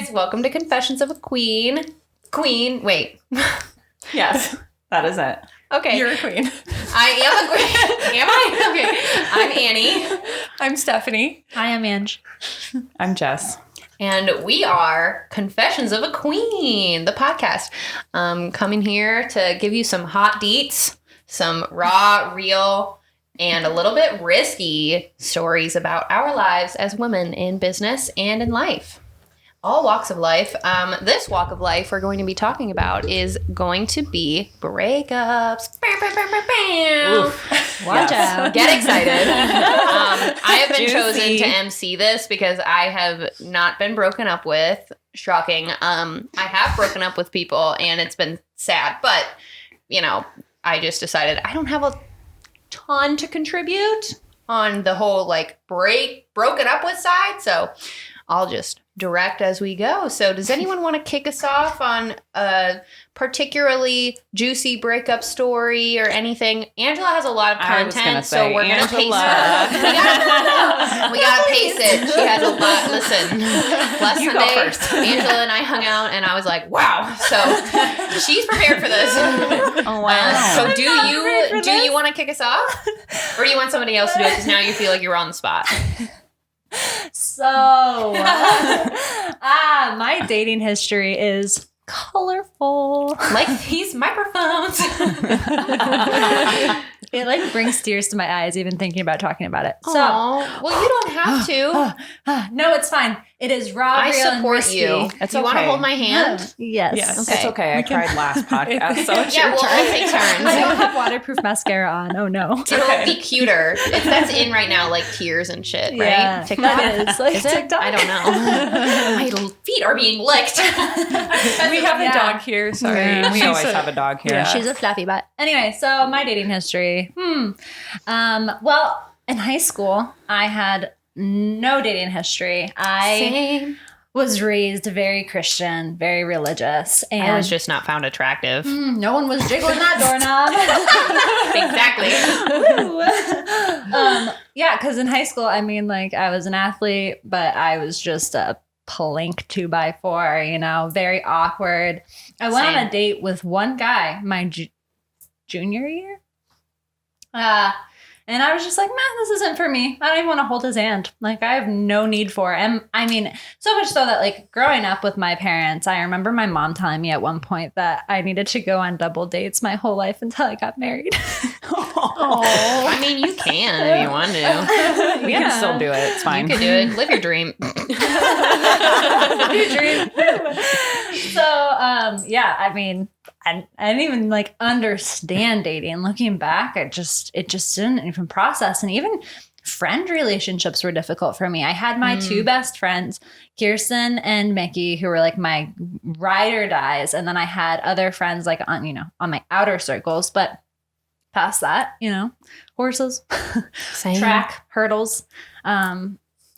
guys. Welcome to Confessions of a Queen. Queen. Wait. Yes, that is it. Okay. You're a queen. I am a queen. Am I? Okay. I'm Annie. I'm Stephanie. Hi, I'm Ange. I'm Jess. And we are Confessions of a Queen, the podcast. Coming here to give you some hot deets, some raw, real, and a little bit risky stories about our lives as women in business and in life. All walks of life. This walk of life we're going to be talking about is going to be breakups. Watch out. Get excited. I have been Juicy. chosen to MC this because I have not been broken up with. Shocking. I have broken up with people and it's been sad, but you know, I just decided I don't have a ton to contribute on the whole like broken up with side, so I'll just direct as we go. So does anyone want to kick us off on a particularly juicy breakup story or anything? Angela has a lot of content, so we're going to pace her. We got to pace it. She has a lot. Listen, last You go Sunday, first. Angela and I hung out, and I was like, wow. So she's prepared for this. Oh, wow. So do you want to kick us off? Or do you want somebody else to do it because now you feel like you're on the spot? So, my dating history is colorful. Like these microphones. It like brings tears to my eyes even thinking about talking about it. So, Aw. Well, you don't have to. no, it's fine. It is raw, I real, and support risky. you. It's Do you want to okay. hold my hand? Yes. Yes. It's okay. I cried last podcast, so it's Yeah, your we'll all turn. take I turns. don't have waterproof mascara on. Oh no. It'll be cuter. That's in right now, like tears and shit, right? Yeah, TikTok. that is. Like Is it? TikTok. I don't know. My feet are being licked. We have a dog here. Sorry. Yeah. We She's always a- have a dog here. Yeah. She's a fluffy butt. Anyway, so my dating history. Well, in high school, I had no dating history. I Same. was raised very Christian, very religious, and I was just not found attractive. no one was jiggling that Exactly. doorknob. Yeah, because in high school, I mean, like I was an athlete, but I was just a plink 2x4, you know, very awkward. I went Same. on a date with one guy my junior year. And I was just like, man, this isn't for me. I don't even want to hold his hand. Like, I have no need for it. And I mean, so much so that, like, growing up with my parents, I remember my mom telling me at one point that I needed to go on double dates my whole life until I got married. I mean, you can if you want to. We can still do it. It's You fine. can do it. Live your dream. So, yeah, I mean, I didn't even like understand dating. Looking back, it just didn't even process. And even friend relationships were difficult for me. I had my two best friends, Kirsten and Mickey, who were like my ride or dies. And then I had other friends like on my outer circles, but past that, horses, Same. track, hurdles.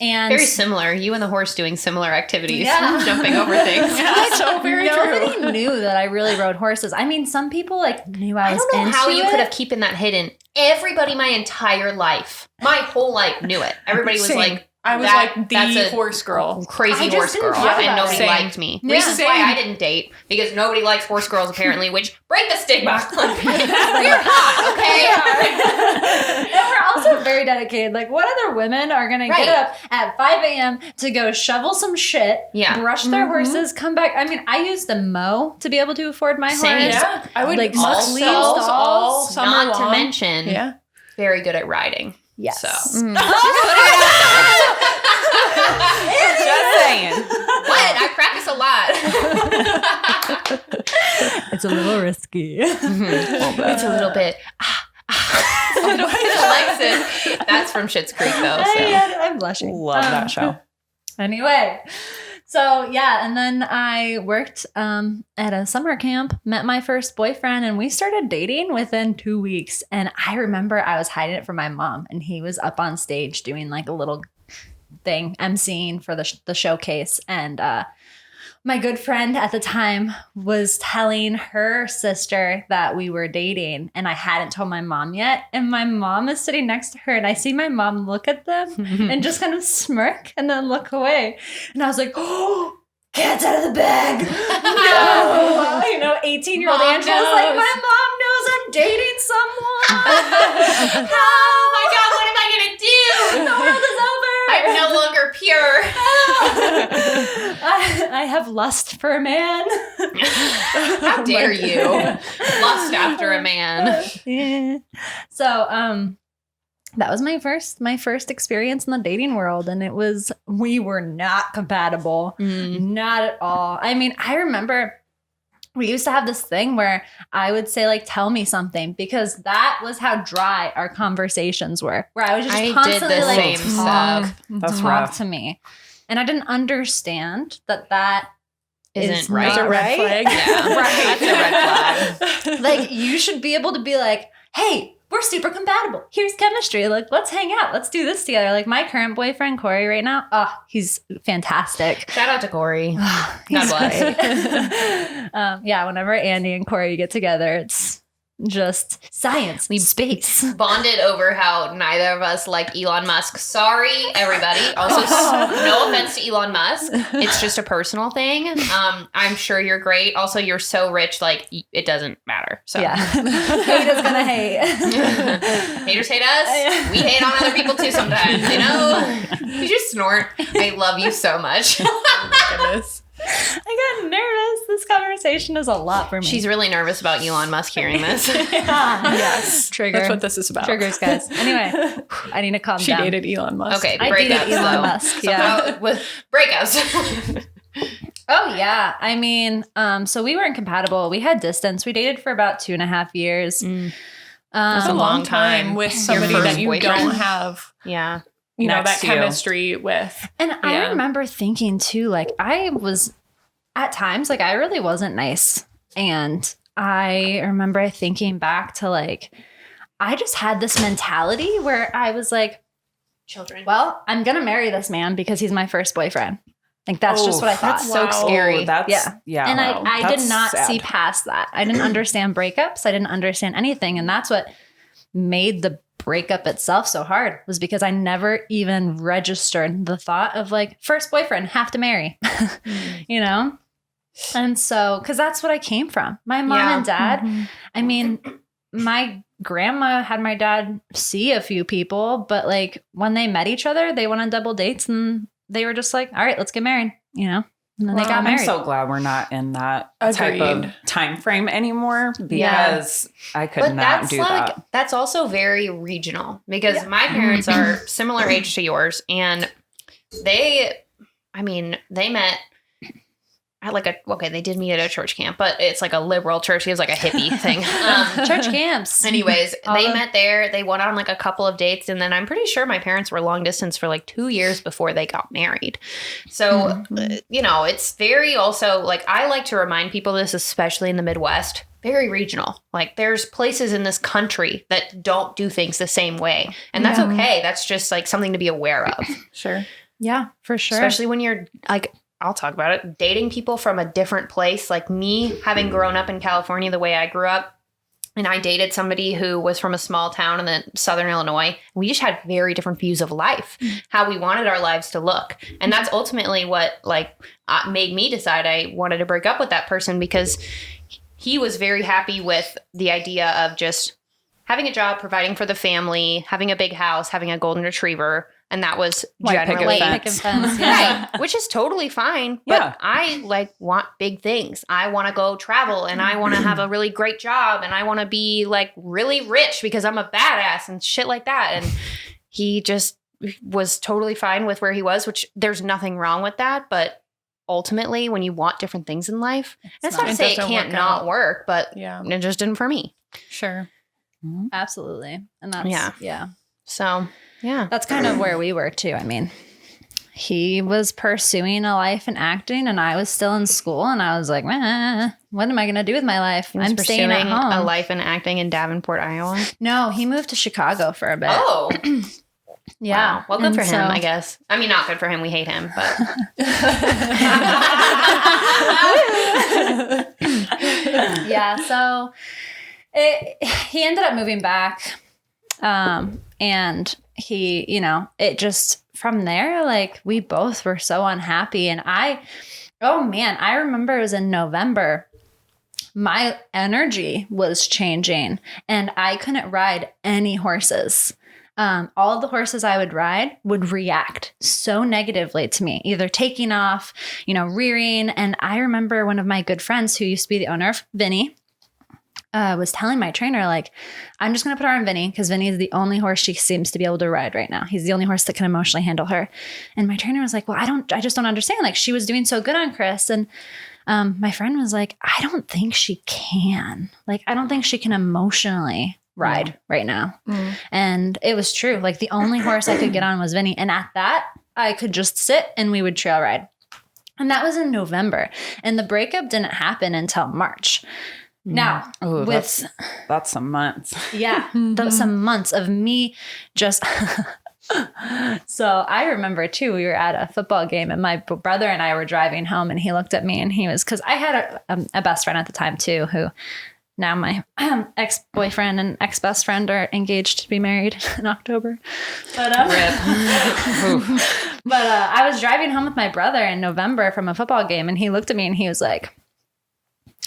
And Very similar. You and the horse doing similar activities. Yeah. Jumping over things. So very nobody true. knew that I really rode horses. I mean, some people like knew I I was don't know into how you it. could have keeping that hidden. Everybody my entire life, my whole life knew it. Everybody was Same. like, I was that's like a the horse girl. crazy I just horse didn't girl. talk And about nobody it. Same. liked me. Yeah. Reasons why Same. I didn't date, because nobody likes horse girls apparently, which break the stigma. We're hot, okay? And we're also very dedicated. Like, what other women are going to Right. get up at 5 a.m. to go shovel some shit, Yeah. brush their horses, come back? I mean, I used the mow to be able to afford my Same. horse. Yeah. I would Like, muck also, leaves all summer Not to long. mention, Yeah. very good at riding. Yes. So. Just saying. What? I practice a lot. It's a little risky. It's a little bit. Alexis. That's from Schitt's Creek, though. So. I'm blushing. Love that show. Anyway, so yeah, and then I worked at a summer camp, met my first boyfriend, and we started dating within 2 weeks. And I remember I was hiding it from my mom, and he was up on stage doing like a little thing, emceeing for the showcase. And my good friend at the time was telling her sister that we were dating, and I hadn't told my mom yet. And my mom is sitting next to her, and I see my mom look at them and just kind of smirk and then look away. And I was like, oh, cat's out of the bag. No. 18-year-old Mom Angela's like, knows. my mom knows I'm dating someone. Oh my God, what am I going to do? The world is over. I'm no longer pure. I have lust for a man. How dare you lust after a man? Yeah. So, that was my first experience in the dating world, and we were not compatible, not at all. I mean, I remember we used to have this thing where I would say, like, tell me something, because that was how dry our conversations were, where I was just I constantly did the like, same stuff. That's talk rough. to me. And I didn't understand that Isn't is right. not It's a red right. flag. Yeah, Right. That's a red flag. Like, you should be able to be like, hey, we're super compatible. Here's chemistry. Like, let's hang out. Let's do this together. Like, my current boyfriend, Corey, right now, he's fantastic. Shout out to Corey. He's bless. great. Yeah, whenever Andy and Corey get together, it's just science. We space. Bonded over how neither of us like Elon Musk. Sorry, everybody. Also, no offense to Elon Musk. It's just a personal thing. I'm sure you're great. Also, you're so rich, like, it doesn't matter. So Yeah. Hate is gonna hate. Haters hate us. We hate on other people too sometimes, you know? You just snort. I love you so much. Goodness. I got nervous. This conversation is a lot for me. She's really nervous about Elon Musk hearing this. Yes. Trigger. That's what this is about. Triggers, guys. Anyway, I need to calm She down. dated Elon Musk. Okay, I breakups. dated Elon though. Musk, So yeah. how- with breakups. Oh yeah. I mean, so we weren't compatible. We had distance. We dated for about 2.5 years. That's a a long long time time. with Your somebody first that you boyfriend. don't have, Yeah. that Next to you. chemistry with. And I Yeah. remember thinking too, like, I was at times, like, I really wasn't nice. And I remember thinking back to, like, I just had this mentality where I was like, Children. well, I'm going to marry this man because he's my first boyfriend. Like, that's just what I thought. That's so Wow. scary. That's, Yeah. yeah. And wow. I did That's not sad. see past that. I didn't understand breakups. I didn't understand anything. And that's what made the breakup itself so hard, was because I never even registered the thought of, like, first boyfriend, have to marry, you know? And so, because that's what I came from. My mom Yeah. and dad, I mean, my grandma had my dad see a few people, but, like, when they met each other, they went on double dates and they were just like, all right, let's get married, you know? And then they got I'm married. so glad we're not in that type Agreed. of time frame anymore, Yeah. because I could But not that's do like that. that's also very regional, because my parents are similar age to yours, and they met at like they did meet at a church camp, but it's like a liberal church. It was like a hippie thing. Church camps. Anyways, All they the- met there. They went on like a couple of dates, and then I'm pretty sure my parents were long distance for like 2 years before they got married. So, it's very also, like, I like to remind people this, especially in the Midwest, very regional. Like, there's places in this country that don't do things the same way, and that's okay. That's just like something to be aware of, Sure. Yeah, for sure. especially when you're like, I'll talk about it, dating people from a different place. Like me, having grown up in California the way I grew up, and I dated somebody who was from a small town in the southern Illinois. We just had very different views of life, how we wanted our lives to look. And that's ultimately what made me decide I wanted to break up with that person, because he was very happy with the idea of just having a job, providing for the family, having a big house, having a golden retriever. And that was White picket generally fence. Pick and fence, yeah. right, which is totally fine. But Yeah. I want big things. I want to go travel, and I want to have a really great job, and I want to be like really rich because I'm a badass and shit like that. And he just was totally fine with where he was, which there's nothing wrong with that. But ultimately, when you want different things in life, that's not to It say it doesn't can't work not out. work, but Yeah. it just didn't for me. Sure. Absolutely. And that's, yeah. So yeah, That's kind of where we were too. I mean, he was pursuing a life in acting and I was still in school, and I was like, what am I going to do with my life? he was I'm staying at pursuing home. a life in acting in Davenport, Iowa. No, he moved to Chicago for a bit. Oh, yeah. wow. Well, good And for him, so- I guess. I mean, not good for him. We hate him, but Yeah. So he ended up moving back. And he, it just, from there, like, we both were so unhappy. And I Oh man, I remember it was in November. My energy was changing and I couldn't ride any horses. All of the horses I would ride would react so negatively to me, either taking off, rearing. And I remember one of my good friends who used to be the owner of Vinny was telling my trainer, like, I'm just going to put her on Vinny because Vinny is the only horse she seems to be able to ride right now. He's the only horse that can emotionally handle her. And my trainer was like, well, I just don't understand. Like, she was doing so good on Chris. And my friend was like, I don't think she can. Like, I don't think she can emotionally ride right now. Mm. And it was true. Like, the only horse I could get on was Vinny. And at that, I could just sit and we would trail ride. And that was in November. And the breakup didn't happen until March. Now, that's some months. Yeah, some months of me just. So I remember too, we were at a football game and my brother and I were driving home and he looked at me and he was, because I had a best friend at the time too, who now my ex-boyfriend and ex-best friend are engaged to be married in October. But I was driving home with my brother in November from a football game and he looked at me and he was like,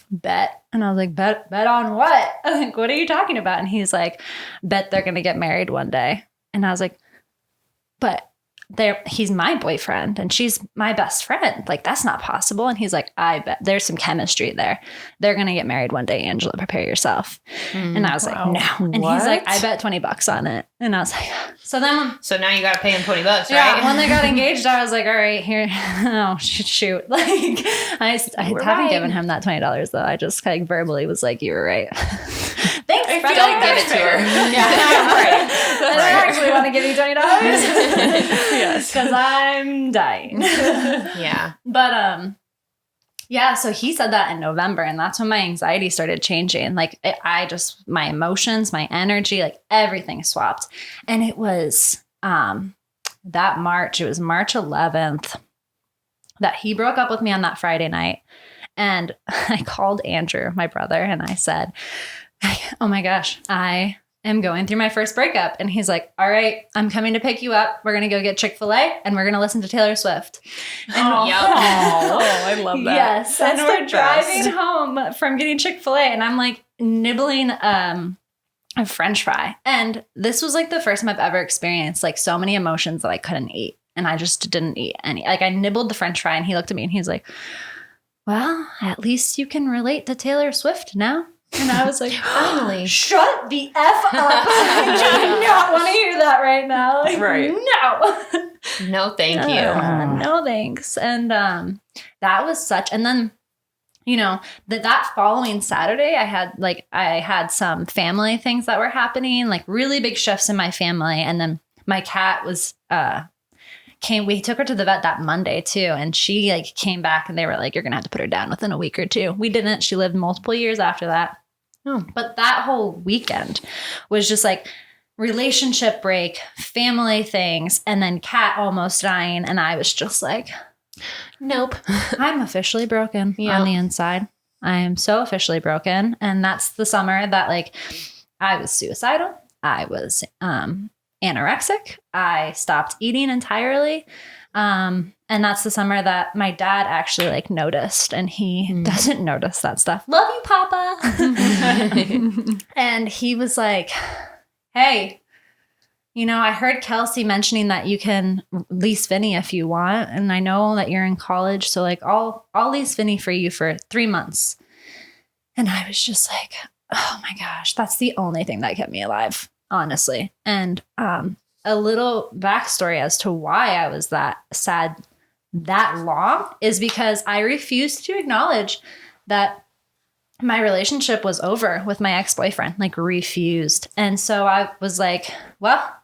bet. And I was like, bet on what? I'm like, what are you talking about? And he's like, bet they're going to get married one day. And I was like, but he's my boyfriend and she's my best friend. Like, that's not possible. And he's like, I bet there's some chemistry there. They're going to get married one day, Angela, prepare yourself. And I was like, no. And he's like, I bet $20 on it. And I was like, so now you got to pay him $20, right? Yeah. When they got engaged, I was like, all right, here. Oh, shoot. Like, I haven't given him that $20 though. I just like verbally was like, you were right. Thanks. Don't give it to her. Yeah. Right. I don't actually want to give you $20. Yes. Because I'm dying. Yeah. But, yeah, so he said that in November, and that's when my anxiety started changing. Like, my emotions, my energy, like everything swapped. And it was that March, it was March 11th that he broke up with me on that Friday night. And I called Andrew, my brother, and I said, oh my gosh, I am going through my first breakup. And he's like, all right, I'm coming to pick you up. We're going to go get Chick-fil-A and we're going to listen to Taylor Swift. And I love that. Yes. And we're driving home from getting Chick-fil-A and I'm like nibbling a French fry. And this was like the first time I've ever experienced like so many emotions that I couldn't eat. And I just didn't eat any. Like, I nibbled the French fry and he looked at me and he's like, well, at least you can relate to Taylor Swift now. And I was like, finally, shut the F up. I do not want to hear that right now. Like, right. No. No, thank you. No, thanks. And that was and then, that following Saturday, I had some family things that were happening, like really big shifts in my family. And then my cat was, we took her to the vet that Monday too. And she came back and they were like, you're going to have to put her down within a week or two. We didn't. She lived multiple years after that. Oh. But that whole weekend was just like relationship break, family things, and then cat almost dying. And I was just like, nope, I'm officially broken on the inside. I am so officially broken. And that's the summer that I was suicidal. I was anorexic. I stopped eating entirely. And that's the summer that my dad actually noticed, and he doesn't notice that stuff. Love you, Papa. And he was like, hey, I heard Kelsey mentioning that you can lease Vinny if you want. And I know that you're in college. So I'll lease Vinny for you for 3 months. And I was just like, oh my gosh, that's the only thing that kept me alive, honestly. And, a little backstory as to why I was that sad that long is because I refused to acknowledge that my relationship was over with my ex-boyfriend, refused. And so I was like, well,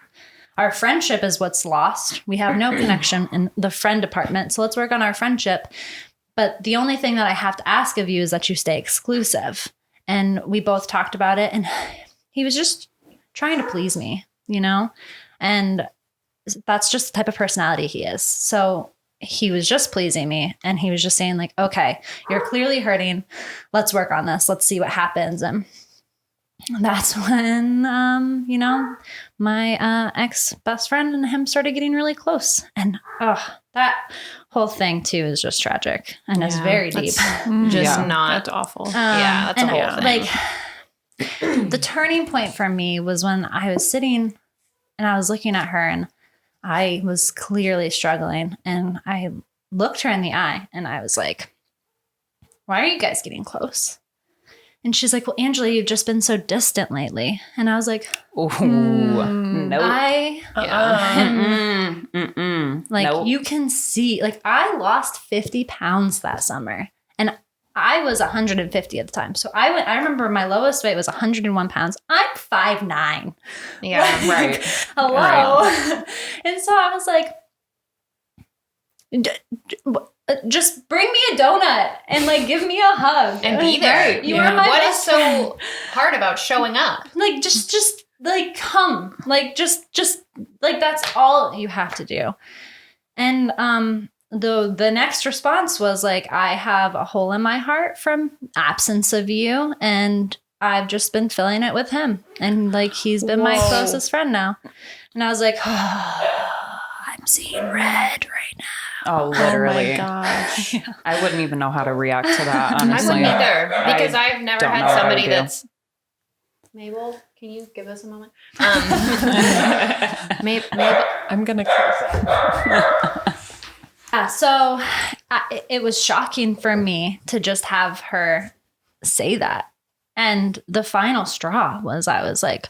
our friendship is what's lost. We have no connection in the friend department. So let's work on our friendship. But the only thing that I have to ask of you is that you stay exclusive. And we both talked about it. And he was just trying to please me, And that's just the type of personality he is. So he was just pleasing me. And he was just saying okay, you're clearly hurting. Let's work on this. Let's see what happens. And that's when, my ex best friend and him started getting really close. And that whole thing too is just tragic and it's very deep. Just not. That's awful. Yeah, that's a whole thing. Like the turning point for me was when I was sitting and I was looking at her and I was clearly struggling and I looked her in the eye and I was like, why are you guys getting close? And she's like, well, Angela, you've just been so distant lately. And I was like, Nope. Like you can see, like I lost 50 pounds that summer and I was 150 at the time. So I remember my lowest weight was 101 pounds. I'm 5'9". Yeah, Right. Hello. Right. And so I was like, just bring me a donut and like give me a hug and be there. Right. You are my What is best so friend. hard about showing up? Like just like come. Like just like that's all you have to do. And the next response was like, I have a hole in my heart from absence of you and I've just been filling it with him. And like he's been my closest friend now. And I was like, I'm seeing red right now. Oh, literally. Oh my gosh. I wouldn't even know how to react to that, I honestly. wouldn't either because I've never don't know had what I somebody would do. that's. Mabel, can you give us a moment? Mabel, I'm gonna curse. So it was shocking for me to just have her say that. And the final straw was I was like,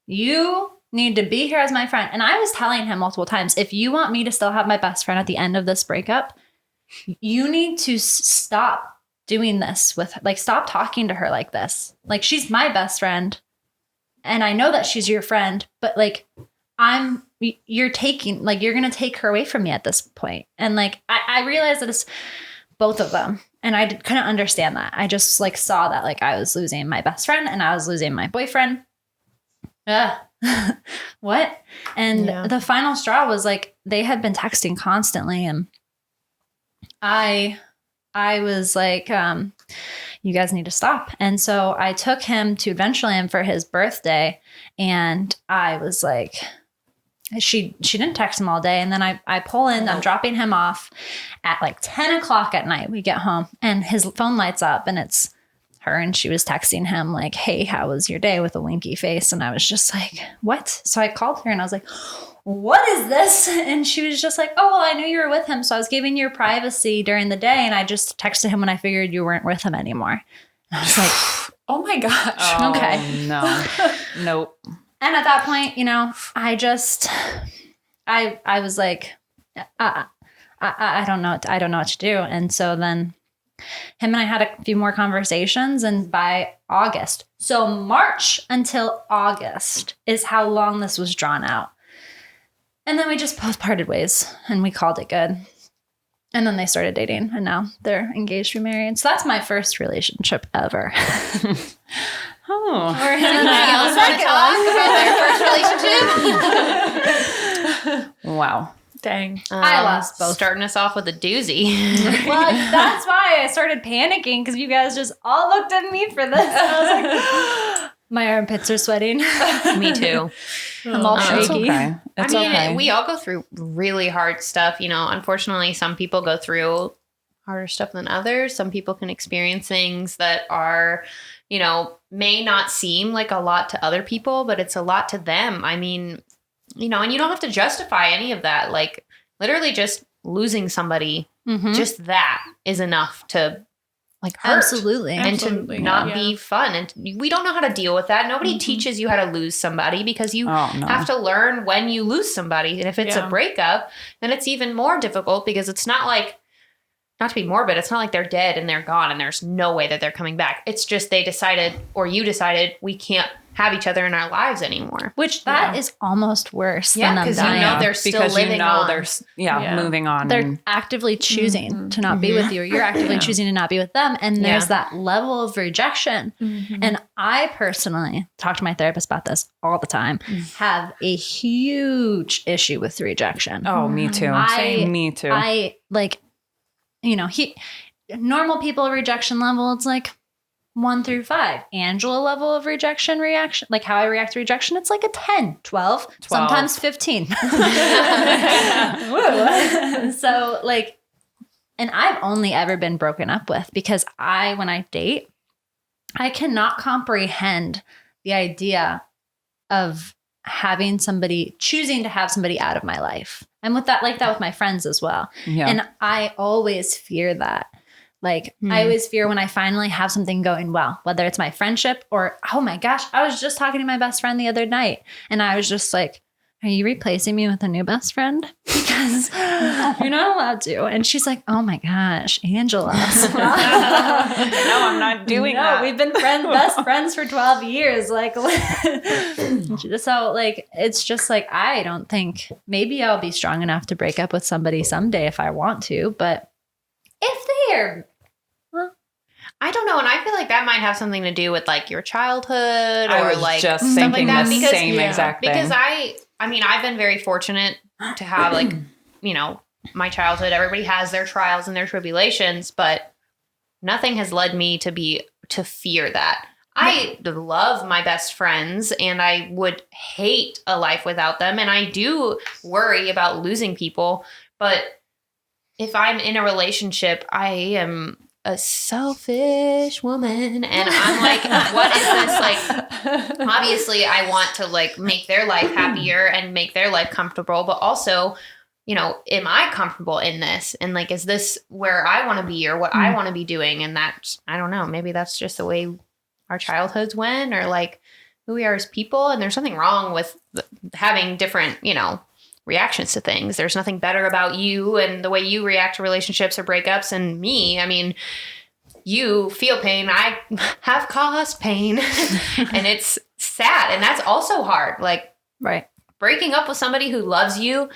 you need to be here as my friend. And I was telling him multiple times, if you want me to still have my best friend at the end of this breakup, you need to stop doing this with, like, stop talking to her like this. Like, she's my best friend. And I know that she's your friend, but like, you're going to take her away from me at this point. And like, I realized that it's both of them. And I couldn't understand that. I just like saw that like I was losing my best friend and I was losing my boyfriend. What? And the final straw was like, they had been texting constantly. And I was like, you guys need to stop. And so I took him to Adventureland for his birthday. And I was like, she didn't text him all day. And then I pull in, I'm dropping him off at like 10 o'clock at night. We get home and his phone lights up and it's her. And she was texting him like, hey, how was your day, with a winky face. And I was just like, what? So I called her and I was like, what is this? And she was just like, oh, well, I knew you were with him. So I was giving you privacy during the day. And I just texted him when I figured you weren't with him anymore. And I was like, Oh my gosh. Oh, okay. No. Nope. And at that point, you know, I was like, I don't know. I don't know what to do. And so then him and I had a few more conversations, and by August, so March until August is how long this was drawn out. And then we just both parted ways and we called it good. And then they started dating and now they're engaged to be married. So that's my first relationship ever. Oh. anybody else want to talk about their first relationship? Wow. Dang. I lost both. Starting us off with a doozy. Well, that's why I started panicking, because you guys just all looked at me for this. And I was like, my armpits are sweating. Me too. I'm all It's shaky. okay. It's I mean, okay. we all go through really hard stuff. You know, unfortunately, some people go through harder stuff than others. Some people can experience things that are, you know, may not seem like a lot to other people, but it's a lot to them. I mean, you know, and you don't have to justify any of that. Like, literally just losing somebody, just that is enough to like hurt. Absolutely. And Absolutely. to not Yeah. be fun. And we don't know how to deal with that. Nobody teaches you how to lose somebody, because you Oh, no. have to learn when you lose somebody. And if it's a breakup, then it's even more difficult, because it's not like, not to be morbid, it's not like they're dead and they're gone and there's no way that they're coming back. It's just they decided, or you decided, we can't have each other in our lives anymore. Which that is almost worse Yeah, than them 'cause you dying. know they're still because living you know on. they're Yeah. moving on. They're and actively choosing to not be with you, or you're actively choosing to not be with them. And there's that level of rejection. And I personally talk to my therapist about this all the time, have a huge issue with rejection. oh, me too. Me too. I like, you know, normal people rejection level, it's like 1 through 5. Angela level of rejection reaction, like how I react to rejection, it's like a 10, 12. Sometimes 15. So like, and I've only ever been broken up with because when I date, I cannot comprehend the idea of choosing to have somebody out of my life. I'm with that, like that with my friends as well. Yeah. And I always fear that. Like, I always fear when I finally have something going well, whether it's my friendship or, oh my gosh, I was just talking to my best friend the other night and I was just like, are you replacing me with a new best friend? Because you're not allowed to. And she's like, oh my gosh, Angela. No, I'm not doing that. We've been best friends for 12 years. Like, so like, it's just like, I don't think, maybe I'll be strong enough to break up with somebody someday if I want to, but if they're, I don't know, and I feel like that might have something to do with like your childhood or I was like just stuff thinking like that. the Because, same exact thing. because I mean, I've been very fortunate to have like, you know, my childhood. Everybody has their trials and their tribulations, but nothing has led me to fear that. I love my best friends and I would hate a life without them. And I do worry about losing people. But if I'm in a relationship, I am a selfish woman. And I'm like, what is this? Like, obviously I want to like make their life happier and make their life comfortable, but also, you know, am I comfortable in this? And like, is this where I want to be or what I want to be doing? And that, I don't know, maybe that's just the way our childhoods went or like who we are as people. And there's nothing wrong with having different, you know, reactions to things. There's nothing better about you and the way you react to relationships or breakups and me. I mean, you feel pain. I have caused pain and it's sad. And that's also hard. Like, right. Breaking up with somebody who loves you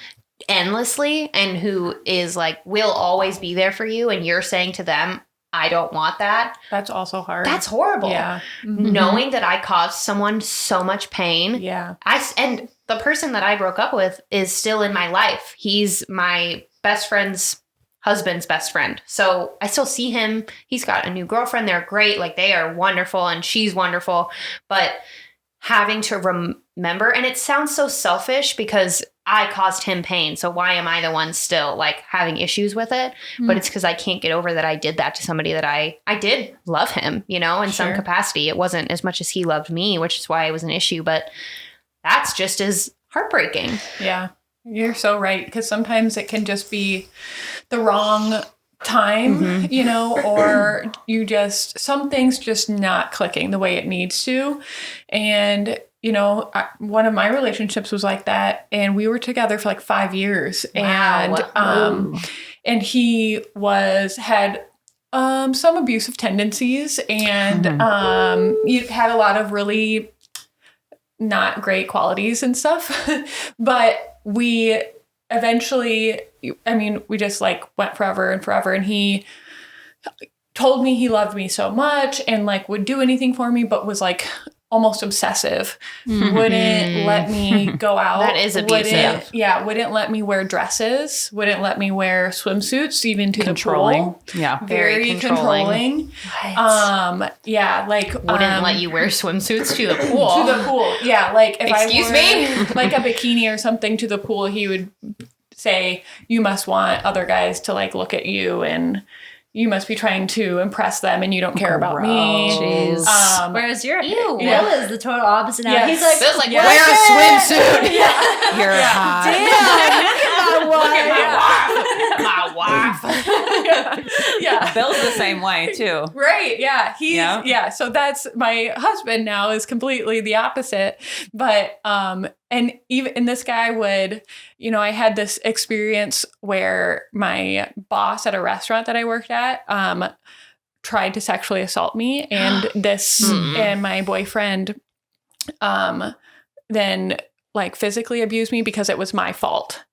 endlessly and who is like, will always be there for you. And you're saying to them, I don't want that. That's also hard. That's horrible. Yeah. Knowing that I caused someone so much pain. Yeah. And the person that I broke up with is still in my life. He's my best friend's husband's best friend. So I still see him. He's got a new girlfriend. They're great. Like they are wonderful and she's wonderful. But having to remember, and it sounds so selfish because I caused him pain. So why am I the one still like having issues with it? But it's because I can't get over that I did that to somebody that I did love him, you know, in some capacity. It wasn't as much as he loved me, which is why it was an issue. But that's just as heartbreaking. Yeah, you're so right. Because sometimes it can just be the wrong time, you know, or some things just not clicking the way it needs to. And, you know, one of my relationships was like that. And we were together for like 5 years. Wow. And he had some abusive tendencies and he had a lot of really not great qualities and stuff. But we eventually, I mean, we just like went forever and forever. And he told me he loved me so much and like would do anything for me, but was like almost obsessive. Wouldn't let me go out. That is abusive. Wouldn't let me wear dresses. Wouldn't let me wear swimsuits, even to Controlling. the pool. Yeah. Very controlling. Wouldn't let you wear swimsuits to the pool. To the pool. Yeah. Like if Excuse I wore like a bikini or something to the pool, he would say, you must want other guys to like look at you and you must be trying to impress them and you don't care about me. Jeez. Whereas Will Yeah. is the total opposite now. Yes. He's like, Feels like Yeah. wear a swimsuit. You're hot. Look at my wife. Yeah. Bill's the same way too. Right. Yeah. Yeah. Yeah. So that's my husband now is completely the opposite. But, and this guy would, you know, I had this experience where my boss at a restaurant that I worked at, tried to sexually assault me and and my boyfriend, then like physically abused me because it was my fault.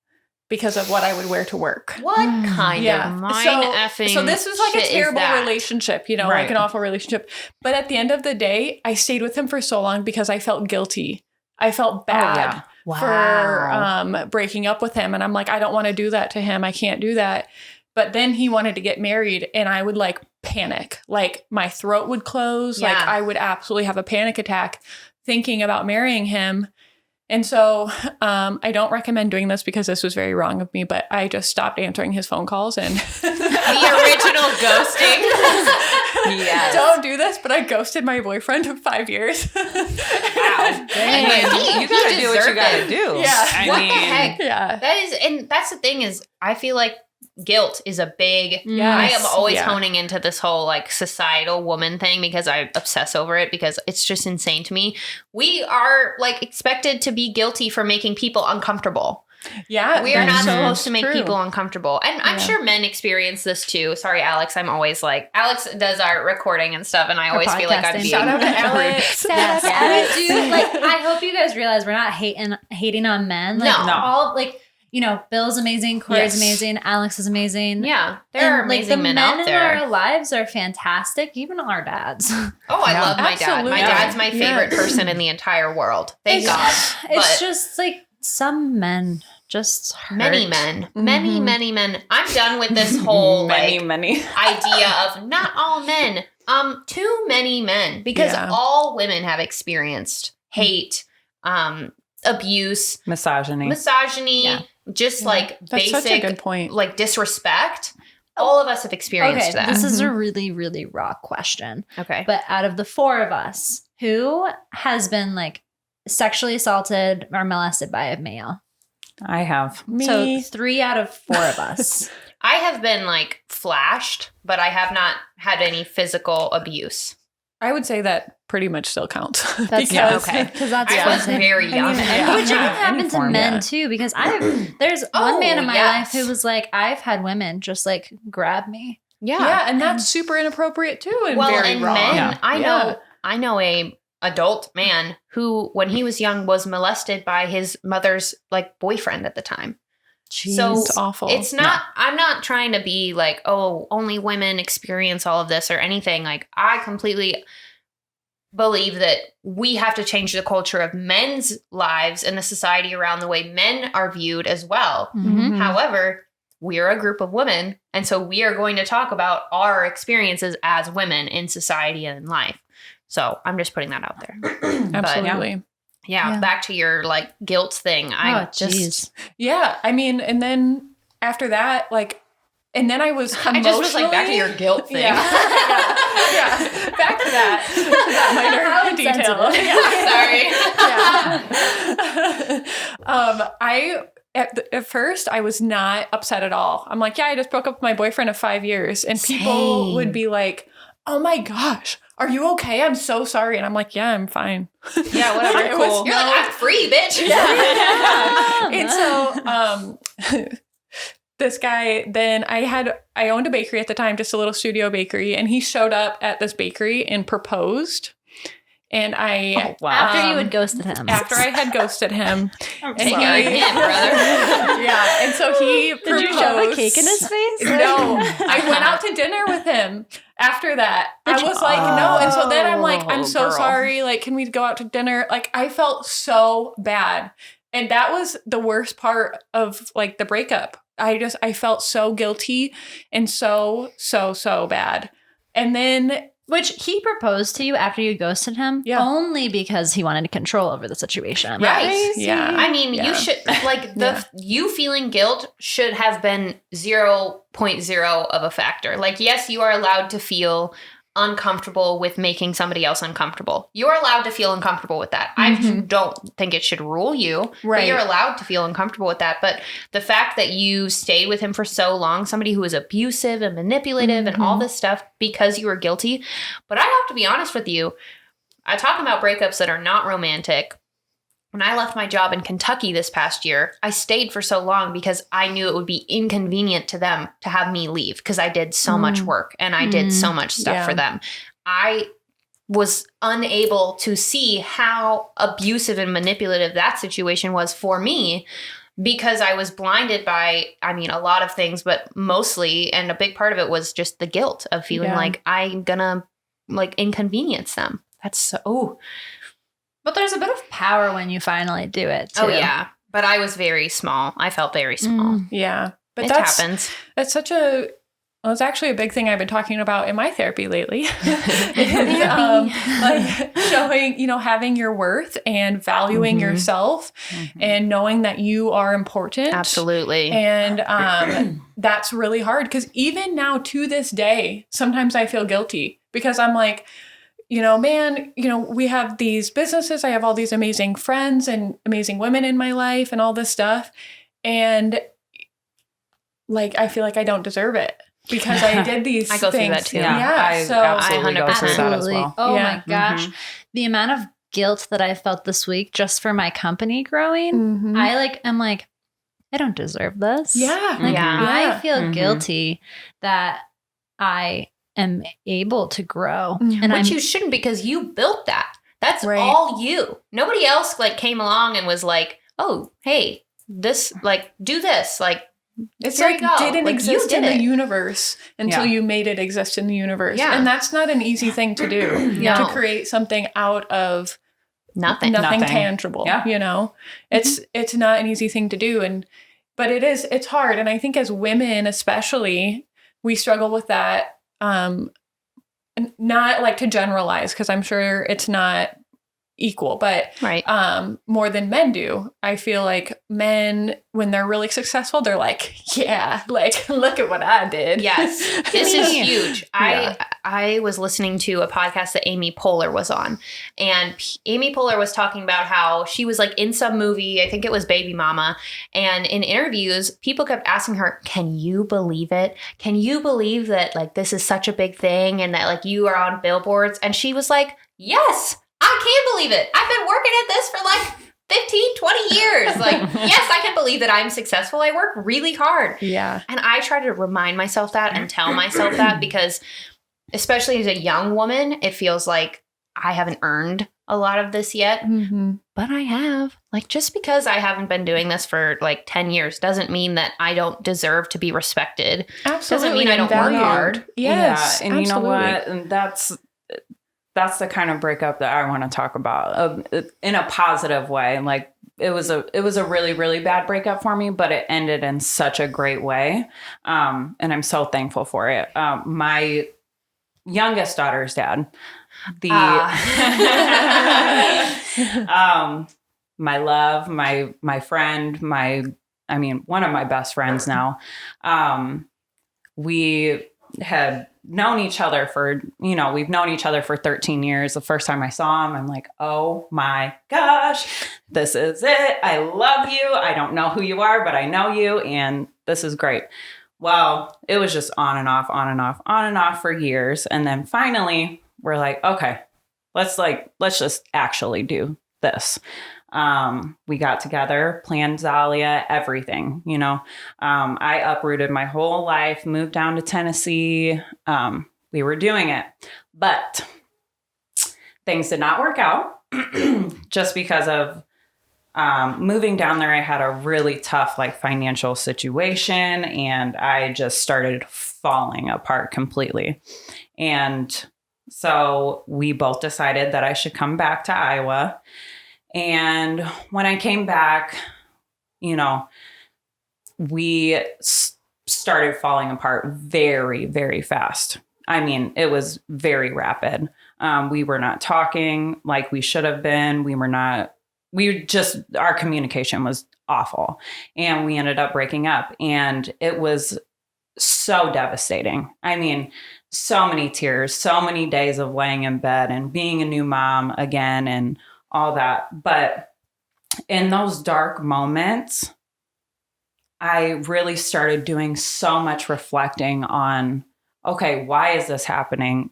Because of what I would wear to work. What kind of mind-effing So this was like shit a terrible is that? relationship, you know, Right. like an awful relationship. But at the end of the day, I stayed with him for so long because I felt guilty. I felt bad for breaking up with him. And I'm like, I don't want to do that to him. I can't do that. But then he wanted to get married and I would like panic. Like my throat would close. Yeah. Like I would absolutely have a panic attack thinking about marrying him. And so I don't recommend doing this because this was very wrong of me, but I just stopped answering his phone calls and The original ghosting. Yes. don't do this, but I ghosted my boyfriend of 5 years. Wow. You gotta do what you gotta do. Yeah. What the heck? Yeah. That is, and that's the thing is, I feel like guilt is a big. I am always honing into this whole like societal woman thing because I obsess over it because it's just insane to me. We are like expected to be guilty for making people uncomfortable. Yeah. We are not that's so supposed to make true. people uncomfortable. And I'm sure men experience this too. Sorry, Alex. I'm always like, Alex does our recording and stuff. And I always feel like I'm podcasting. being Shout out to rude. Alex. Yes. Yes. We do. Like, I hope you guys realize we're not hating on men. Like, No. all like, you know, Bill's amazing, Corey's Yes. amazing, Alex is amazing. Yeah. There are And, like, amazing the men men out in there. our lives are fantastic, even our dads. Oh, I Yeah. love my dad. My Absolutely. dad's my Yeah. favorite person in the entire world. Thank God. It's But just like some men just hurt. many men, Mhm. many men. I'm done with this whole many, like many. idea of not all men. Too many men because Yeah. all women have experienced hate, abuse, Misogyny. misogyny, just like That's such a basic good point. like disrespect. All of us have experienced Okay, that. this is a really, really raw question. Okay. But out of the four of us, who has been like sexually assaulted or molested by a male? I have. Me. So 3 out of 4 of us. I have been like flashed, but I have not had any physical abuse. I would say that pretty much still counts. That's because okay. Because that's I was something. very young. yeah. Which can Yeah, happen any to form, men yeah. too, because there's Oh, one man in my yes. life who was like, I've had women just like grab me. yeah, and that's super inappropriate too, and Well, very and wrong. men, Yeah. I know a adult man who, when he was young, was molested by his mother's like boyfriend at the time. So It's awful. it's not. I'm not trying to be like, oh, only women experience all of this or anything. Like, I completely believe that we have to change the culture of men's lives and the society around the way men are viewed as well. Mhm. However, we're a group of women, and so we are going to talk about our experiences as women in society and in life. So I'm just putting that out there. Absolutely. Yeah, Yeah. back to your like guilt thing. I Oh, just jeez. Yeah, I mean, and then after that, like, and then I was I just was like back to your emotionally- guilt thing. Yeah, yeah. Back to that How minor detail. insensitive. Sorry. I at first I was not upset at all. I'm like, yeah, I just broke up with my boyfriend of 5 years, and people Same. would be like, "Oh my gosh, are you okay? I'm so sorry." And I'm like, "Yeah, I'm fine." Yeah, whatever. It was You're like, I'm free, bitch. And so this guy, then I owned a bakery at the time, just a little studio bakery, and he showed up at this bakery and proposed. And I Wow. After you had ghosted him. after I had ghosted him, and Taking a hint, brother. yeah, and so he Did proposed. you shove a cake in his face? No, I went out to dinner with him after that. I was like, no. And so then I'm like, I'm so girl. sorry. Like, can we go out to dinner? Like, I felt so bad. And that was the worst part of like the breakup. I felt so guilty and so bad. And then Which he proposed to you after you ghosted him, Yeah. only because he wanted control over the situation. Right. Crazy. Yeah. I mean, Yeah. you should like you feeling guilt should have been 0.0 of a factor. Like, yes, you are allowed to feel uncomfortable with making somebody else uncomfortable. You're allowed to feel uncomfortable with that. I don't think it should rule you, but Right. you're allowed to feel uncomfortable with that. But the fact that you stayed with him for so long, somebody who was abusive and manipulative and all this stuff because you were guilty. But I have to be honest with you, I talk about breakups that are not romantic. When I left my job in Kentucky this past year, I stayed for so long because I knew it would be inconvenient to them to have me leave because I did so much work and I did so much stuff Yeah. for them. I was unable to see how abusive and manipulative that situation was for me because I was blinded by, I mean, a lot of things, but mostly, and a big part of it was just the guilt of feeling Yeah. like I'm gonna like inconvenience them. That's so, But there's a bit of power when you finally do it, too. oh yeah. But I was very small. I felt very small. yeah, but It that's happens. It's such a Well, it's actually a big thing I've been talking about in my therapy lately. Is, like showing, having your worth and valuing yourself and knowing that you are important. Absolutely. And that's really hard because even now to this day, sometimes I feel guilty because I'm like, man, we have these businesses. I have all these amazing friends and amazing women in my life and all this stuff. And like, I feel like I don't deserve it. Because I did these I go things. through that too. I so absolutely go through that as well. Oh Yeah. my gosh. The amount of guilt that I felt this week just for my company growing, I'm like, I don't deserve this. Yeah. Like, Yeah. I feel guilty that I am able to grow. And Which you shouldn't, because you built that. That's all you. Nobody else like came along and was like, oh, hey, this, like, do this. Like, it's there like you go. didn't Like, exist you in did the it. universe until you made it exist in the universe. Yeah. And that's not an easy thing to do. No. To create something out of Nothing. nothing tangible. Yeah. It's not an easy thing to do. But it's hard. And I think as women especially, we struggle with that. Not like to generalize, because I'm sure it's not equal, but more than men do. I feel like men, when they're really successful, they're like, yeah, like, look at what I did. Yes. This is huge. Yeah. I was listening to a podcast that Amy Poehler was on, and Amy Poehler was talking about how she was like in some movie, I think it was Baby Mama, and in interviews, people kept asking her, can you believe it? Can you believe that like this is such a big thing and that like you are on billboards? And she was like, yes, I can't believe it. I've been working at this for like 15, 20 years. Like, yes, I can believe that I'm successful. I work really hard. Yeah. And I try to remind myself that and tell myself that, because especially as a young woman, it feels like I haven't earned a lot of this yet, but I have. Like, just because I haven't been doing this for like 10 years doesn't mean that I don't deserve to be respected. Absolutely. Doesn't mean I don't work hard. Yes. Yeah. And you know absolutely. what? And that's the kind of breakup that I want to talk about in a positive way. Like, it was a really, really bad breakup for me, but it ended in such a great way. And I'm so thankful for it. My youngest daughter's dad, my love, my friend, one of my best friends now. We had known each other we've known each other for 13 years. The first time I saw him, I'm like, oh my gosh, this is it. I love you. I don't know who you are, but I know you. And this is great. Well, it was just on and off, on and off, on and off for years. And then finally we're like, okay, let's just actually do this. We got together, planned Zalia, everything, I uprooted my whole life, moved down to Tennessee. We were doing it, but things did not work out just because of, moving down there. I had a really tough, financial situation, and I just started falling apart completely. And so we both decided that I should come back to Iowa. And when I came back, we started falling apart very, very fast. I mean, it was very rapid. We were not talking like we should have been. Our communication was awful, and we ended up breaking up, and it was so devastating. I mean, so many tears, so many days of laying in bed and being a new mom again and all that. But in those dark moments, I really started doing so much reflecting on, okay, why is this happening?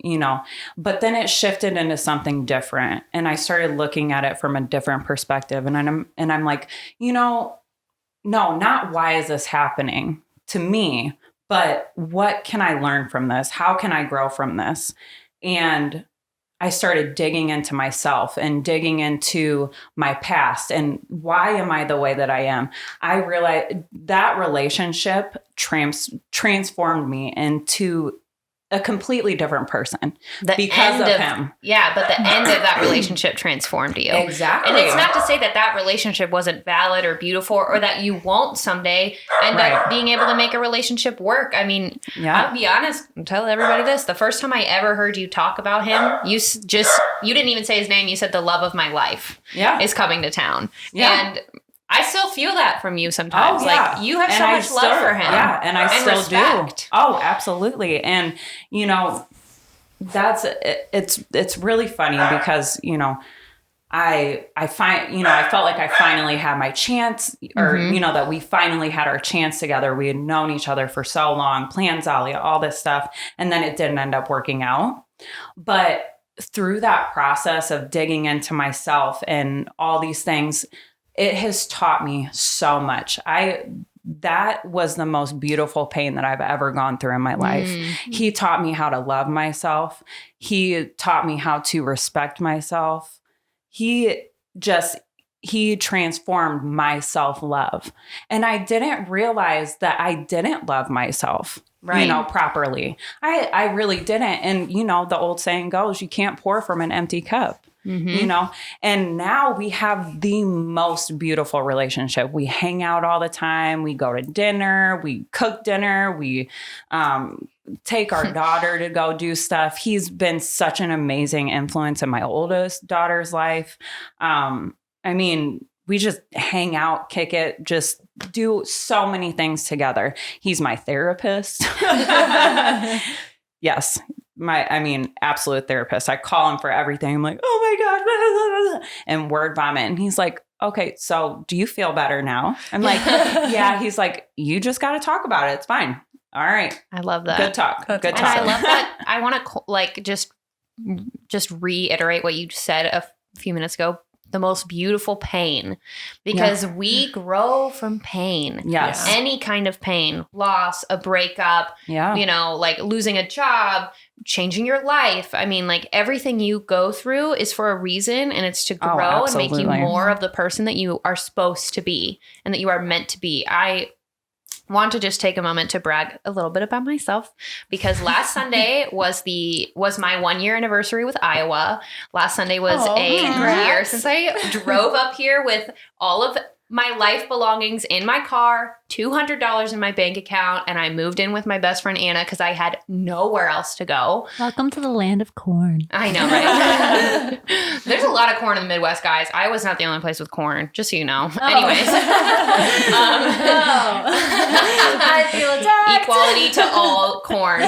But then it shifted into something different, and I started looking at it from a different perspective. And I'm like, no, not why is this happening to me, but what can I learn from this? How can I grow from this? And I started digging into myself and digging into my past and why am I the way that I am? I realized that relationship transformed me into a completely different person The because end of him. Yeah, but the end of that relationship transformed you. Exactly. And it's not to say that that relationship wasn't valid or beautiful or that you won't someday end up being able to make a relationship work. I mean, I'll be honest and tell everybody this. The first time I ever heard you talk about him, you didn't even say his name. You said the love of my life is coming to town. Yeah. And I still feel that from you sometimes. Oh, yeah. Like you have so much love for him. Yeah, and I still respect. do. Oh, absolutely. And you know, it's really funny because, you know, I felt like I finally had my chance, or you know, that we finally had our chance together. We had known each other for so long, planned Zalia, all this stuff, and then it didn't end up working out. But through that process of digging into myself and all these things, it has taught me so much. That was the most beautiful pain that I've ever gone through in my life. He taught me how to love myself. He taught me how to respect myself. He transformed my self-love. And I didn't realize that I didn't love myself, you know, properly. I really didn't. And, you know, the old saying goes, you can't pour from an empty cup. You know, and now we have the most beautiful relationship. We hang out all the time. We go to dinner. We cook dinner. We take our daughter to go do stuff. He's been such an amazing influence in my oldest daughter's life. I mean, we just hang out, kick it, just do so many things together. He's my therapist. Yes. Absolute therapist. I call him for everything. I'm like, oh my God. And word vomit. And he's like, okay, so do you feel better now? I'm like, yeah. He's like, you just got to talk about it. It's fine. All right. I love that. Good talk. Good talk. And I love that. I want to just reiterate what you said a few minutes ago. The most beautiful pain, because we grow from pain. Yes. Any kind of pain, loss, a breakup, you know, like losing a job, changing your life. I mean, like everything you go through is for a reason, and it's to grow and make you more of the person that you are supposed to be and that you are meant to be. I want to just take a moment to brag a little bit about myself, because last Sunday was my 1 year anniversary with Iowa. Last Sunday was a year since I drove up here with all of my life belongings in my car, $200 in my bank account, and I moved in with my best friend Anna because I had nowhere else to go. Welcome to the land of corn. I know, right? There's a lot of corn in the Midwest, guys. Iowa's not the only place with corn, just so you know. Anyways. I feel attacked. Equality to all corn.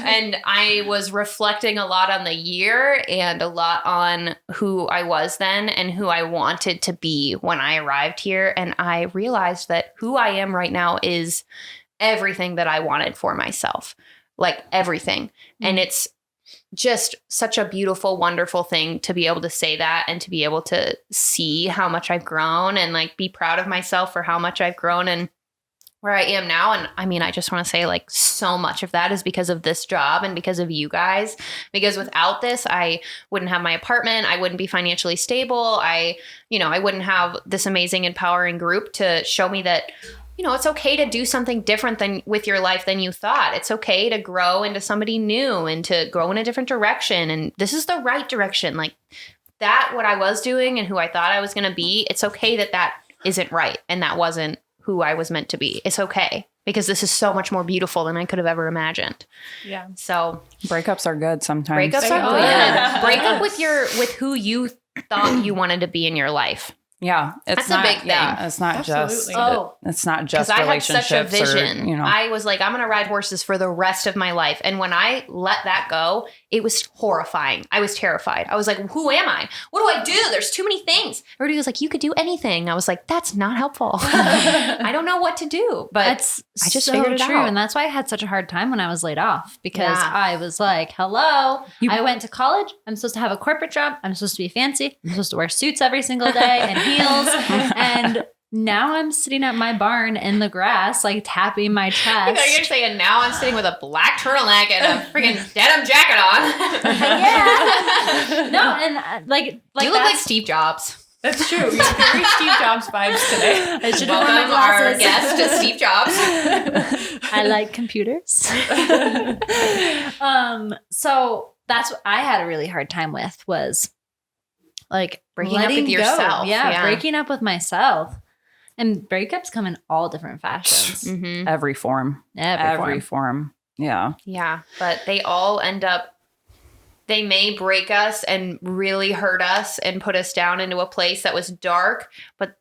And I was reflecting a lot on the year and a lot on who I was then and who I wanted to be when I arrived here. And I realized that who I am right now is everything that I wanted for myself, like everything. And it's just such a beautiful, wonderful thing to be able to say that and to be able to see how much I've grown and like be proud of myself for how much I've grown and where I am now. And I mean, I just want to say like so much of that is because of this job and because of you guys, because without this, I wouldn't have my apartment. I wouldn't be financially stable. I wouldn't have this amazing, empowering group to show me that, you know, it's okay to do something different than with your life than you thought. It's okay to grow into somebody new and to grow in a different direction. And this is the right direction. Like that, what I was doing and who I thought I was going to be, it's okay that that isn't right. And that wasn't who I was meant to be. It's okay because this is so much more beautiful than I could have ever imagined. Yeah. So breakups are good sometimes. Breakups are good. Break up with who you thought you wanted to be in your life. Yeah, that's a big thing. Yeah, it's not Absolutely. it's not just I had relationships. such a vision. Or, you know. I was like, I'm going to ride horses for the rest of my life. And when I let that go, it was horrifying. I was terrified. I was like, who am I? What do I do? There's too many things. Everybody was like, you could do anything. I was like, that's not helpful. I don't know what to do, but I just figured it out. And that's why I had such a hard time when I was laid off because I was like, hello, I went to college. I'm supposed to have a corporate job. I'm supposed to be fancy. I'm supposed to wear suits every single day and heels. And now I'm sitting at my barn in the grass, like tapping my chest. I know you're saying now I'm sitting with a black turtleneck and a freaking denim jacket on. Yeah. No, and like you look like Steve Jobs. That's true. You have very Steve Jobs vibes today. I should have worn my Welcome our glasses. guest to Steve Jobs. I like computers. So that's what I had a really hard time with was like Breaking up letting with yourself. Go. Yeah, Yeah. breaking up with myself. And breakups come in all different fashions. Mm-hmm. Every form. Every form. Yeah. Yeah, but they all end up, they may break us and really hurt us and put us down into a place that was dark. But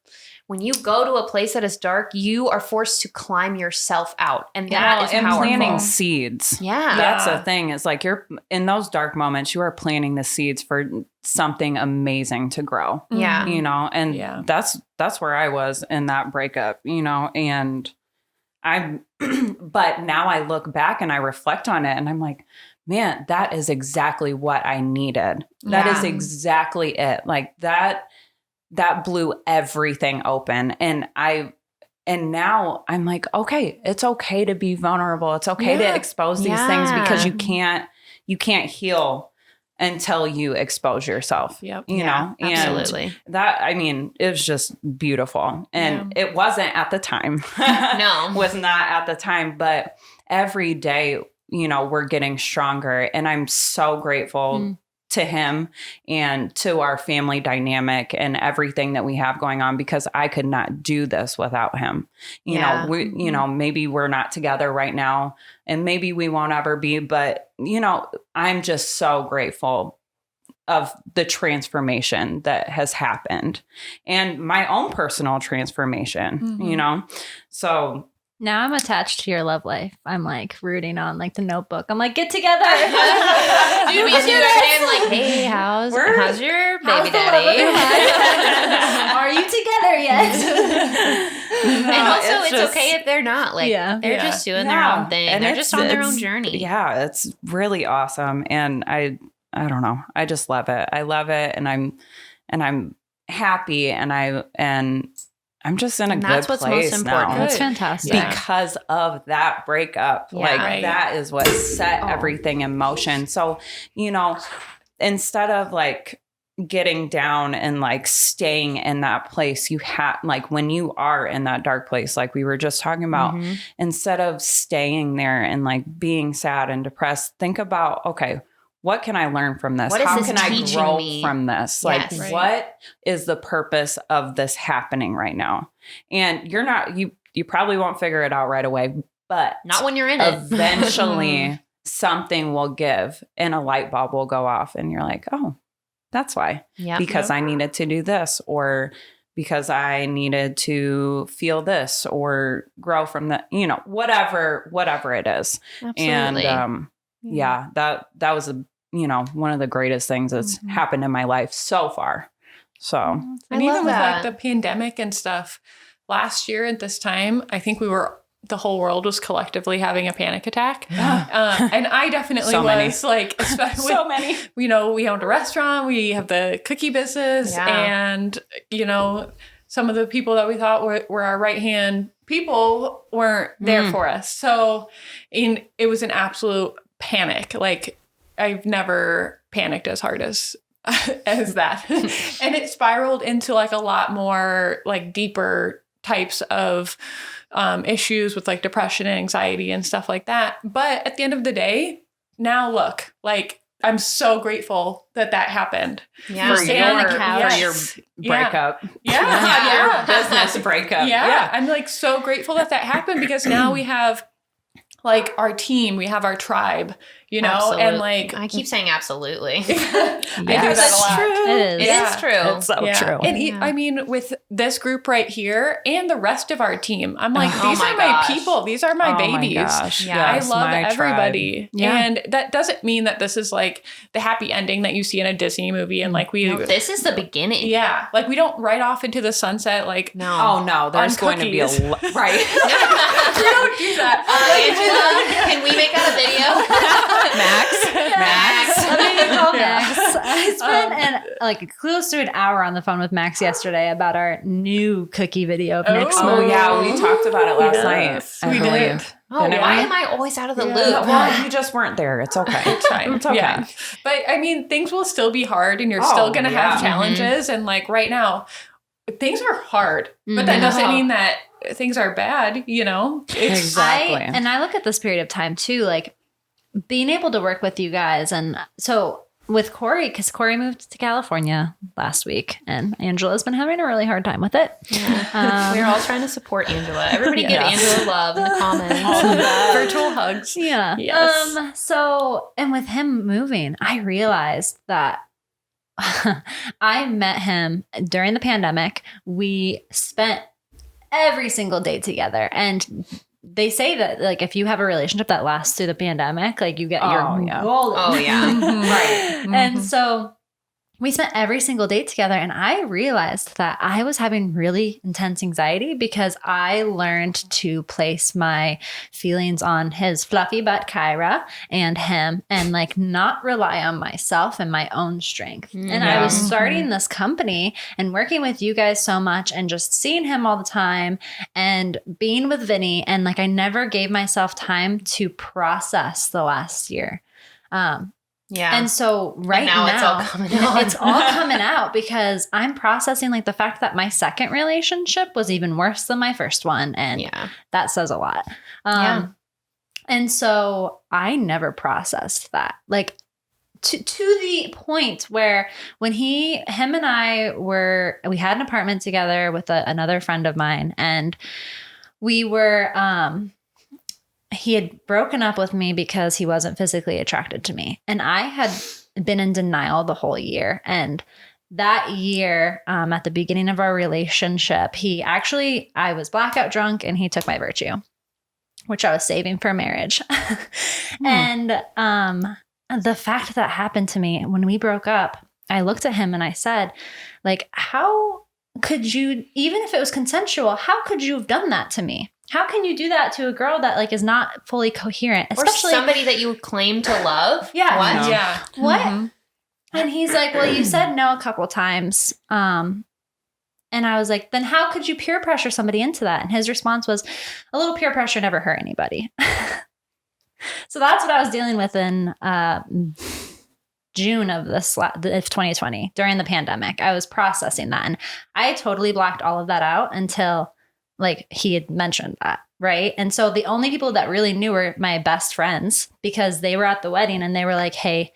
when you go to a place that is dark, you are forced to climb yourself out. And that is and powerful. planting seeds. Yeah. That's Yeah. the thing. It's like you're in those dark moments, you are planting the seeds for something amazing to grow. Yeah. You know, and Yeah. that's where I was in that breakup, you know, and but now I look back and I reflect on it and I'm like, man, that is exactly what I needed. That is Yeah. exactly it. Like that blew everything open. And now I'm like, okay, it's okay to be vulnerable. It's okay Yeah. to expose these things because you can't heal until you expose yourself. Yep. You know, and Absolutely. that, I mean, it was just beautiful. And it wasn't at the time. No. Was not at the time, but every day, you know, we're getting stronger. And I'm so grateful to him and to our family dynamic and everything that we have going on, because I could not do this without him. You Yeah. know, you know, maybe we're not together right now and maybe we won't ever be, but you know, I'm just so grateful of the transformation that has happened and my own personal transformation, you know? So Now I'm attached to your love life. I'm like rooting on like the Notebook. I'm like, get together. Dude, we can do that and like, hey, how's your baby daddy? Are you together yet? And also, it's just- okay if they're not. Like, Yeah. they're Yeah. just doing their Yeah. own thing. And They're it's- just on their own it's- journey. Yeah, it's really awesome. And I don't know. I just love it. I love it. And I'm happy and I'm just in a And good that's what's place most important. now. That's Good. fantastic. Yeah. Because of that breakup. Yeah. Like Right. that is what set everything in motion. So, you know, instead of like getting down and like staying in that place, you have like when you are in that dark place, like we were just talking about, Mhm. instead of staying there and like being sad and depressed, think about, okay, what can I learn from this? What is How this can I teaching grow me? from this? Like, Yes. Right. what is the purpose of this happening right now? And you probably won't figure it out right away, but Not when you're in it. eventually something will give and a light bulb will go off and you're like, oh, that's why. Yeah. Because I needed to do this, or because I needed to feel this or grow from that, you know, whatever it is. Absolutely. And yeah, that was one of the greatest things that's happened in my life so far. So I And even love with that. like the pandemic and stuff, last year at this time, I think the whole world was collectively having a panic attack. And I definitely So many. was like, especially, so many. you know, we owned a restaurant, we have the cookie business, Yeah. and, you know, some of the people that we thought were our right hand people weren't there for us. So it was an absolute panic. Like I've never panicked as hard as that. And it spiraled into like a lot more like deeper types of issues with like depression and anxiety and stuff like that. But at the end of the day, now look, like I'm so grateful that happened. Yeah. For Stay on the your couch. breakup. Yeah. Your business breakup. Yeah. I'm like so grateful that happened because now we have like our team, we have our tribe, you know, Absolutely. and like I keep saying absolutely. I do that Yes. a lot. It is. It Yeah. is true. It's so Yeah. true. And Yeah. I mean, with this group right here and the rest of our team, I'm like, Oh these my are my gosh. people. These are my babies. Yeah. I Yes, love my tribe. everybody. Yeah. And that doesn't mean that this is like the happy ending that you see in a Disney movie. And like we, No, this is the beginning. yeah, like we don't ride off into the sunset. Like, No. Oh no, there's On going to be a cookies. right. we don't do that. Angela, can we make that a video? Max. Let me call Max. I spent like close to an hour on the phone with Max yesterday about our new cookie video of Nick's Oh movie. yeah, we talked about it last Yes, night. we did. Oh, Didn't why we? am I always out of the Yeah. loop? Well, you just weren't there. It's okay. It's fine. It's okay. Yeah. But I mean, things will still be hard and you're still going to have yeah. challenges. And like right now, things are hard, but that Mhm. doesn't mean that things are bad, you know? It's Exactly. I look at this period of time too, like being able to work with you guys. And so with Corey, because Corey moved to California last week and Angela's been having a really hard time with it. We're all trying to support Angela. Everybody give Yes. Angela love in the comments. virtual hugs. Yeah. Yes. So, and with him moving, I realized that I met him during the pandemic. We spent every single day together. And they say that like if you have a relationship that lasts through the pandemic, like you get your golden. Oh, yeah. Right. And so we spent every single date together, and I realized that I was having really intense anxiety because I learned to place my feelings on his fluffy butt Kyra and him and like not rely on myself and my own strength. And I was starting this company and working with you guys so much and just seeing him all the time and being with Vinny, and like I never gave myself time to process the last year. Yeah. And so right now it's all coming out. It's all coming out because I'm processing like the fact that my second relationship was even worse than my first one. And yeah. that says a lot. Yeah. And so I never processed that. Like to the point where when him and I we had an apartment together with another friend of mine, and we were, he had broken up with me because he wasn't physically attracted to me. And I had been in denial the whole year. And that year, at the beginning of our relationship, I was blackout drunk and he took my virtue, which I was saving for marriage. And the fact that happened to me when we broke up, I looked at him and I said, like, how could you, even if it was consensual, how could you have done that to me? How can you do that to a girl that like is not fully coherent, especially or somebody that you claim to love? Yeah. What? No. Yeah. What? Mhm. And he's like, well, you said no a couple times. And I was like, then how could you peer pressure somebody into that? And his response was, a little peer pressure never hurt anybody. So that's what I was dealing with in June of 2020 during the pandemic. I was processing that, and I totally blocked all of that out until like he had mentioned that. Right. And so the only people that really knew were my best friends, because they were at the wedding and they were like, hey,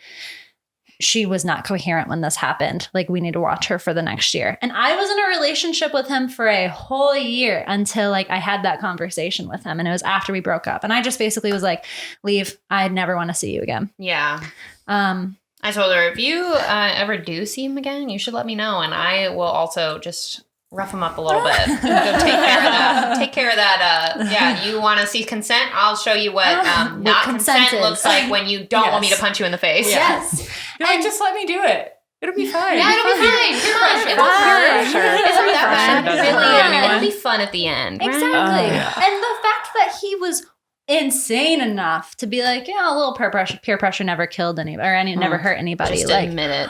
she was not coherent when this happened. Like, we need to watch her for the next year. And I was in a relationship with him for a whole year until like I had that conversation with him. And it was after we broke up. And I just basically was like, leave. I never want to see you again. Yeah. I told her, if you ever do see him again, you should let me know. And I will also just rough him up a little bit. Go take care of that. Take care of that. Yeah, you want to see consent? I'll show you what not consent consent is. looks like when you don't want me to Yes. punch you in the face. Yes. You're like, just let me do it. It'll be fine. Yeah, it'll be fine. Come on. Fine. It'll Fine. It's not that bad. Doesn't Really. hurt anyone. It'll be fun at the end. Right? Exactly. Yeah. And the fact that he was insane enough to be like, yeah, a little peer pressure never killed anybody or never hurt anybody. Just Like, admit it.